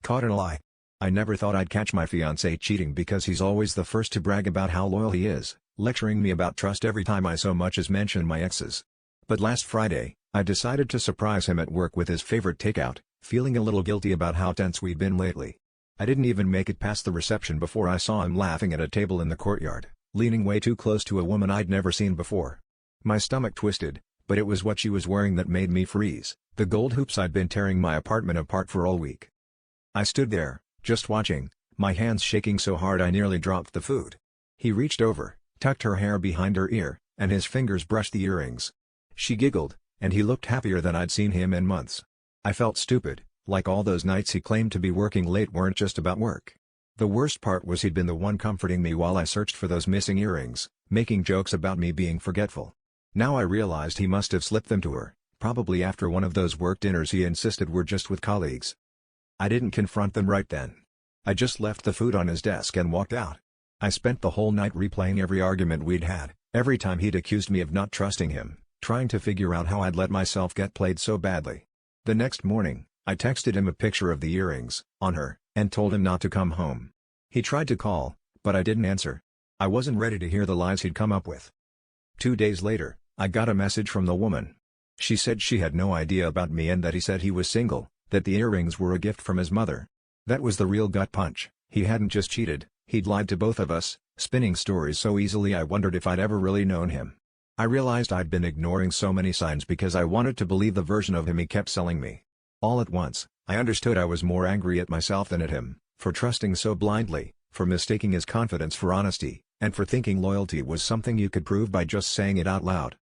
Caught in a lie. I never thought I'd catch my fiancé cheating because he's always the first to brag about how loyal he is, lecturing me about trust every time I so much as mention my exes. But last Friday, I decided to surprise him at work with his favorite takeout, feeling a little guilty about how tense we'd been lately. I didn't even make it past the reception before I saw him laughing at a table in the courtyard, leaning way too close to a woman I'd never seen before. My stomach twisted, but it was what she was wearing that made me freeze, the gold hoops I'd been tearing my apartment apart for all week. I stood there, just watching, my hands shaking so hard I nearly dropped the food. He reached over, tucked her hair behind her ear, and his fingers brushed the earrings. She giggled, and he looked happier than I'd seen him in months. I felt stupid, like all those nights he claimed to be working late weren't just about work. The worst part was he'd been the one comforting me while I searched for those missing earrings, making jokes about me being forgetful. Now I realized he must have slipped them to her, probably after one of those work dinners he insisted were just with colleagues. I didn't confront them right then. I just left the food on his desk and walked out. I spent the whole night replaying every argument we'd had, every time he'd accused me of not trusting him, trying to figure out how I'd let myself get played so badly. The next morning, I texted him a picture of the earrings, on her, and told him not to come home. He tried to call, but I didn't answer. I wasn't ready to hear the lies he'd come up with. 2 days later, I got a message from the woman. She said she had no idea about me and that he said he was single, that the earrings were a gift from his mother. That was the real gut punch. He hadn't just cheated, he'd lied to both of us, spinning stories so easily I wondered if I'd ever really known him. I realized I'd been ignoring so many signs because I wanted to believe the version of him he kept selling me. All at once, I understood I was more angry at myself than at him, for trusting so blindly, for mistaking his confidence for honesty, and for thinking loyalty was something you could prove by just saying it out loud.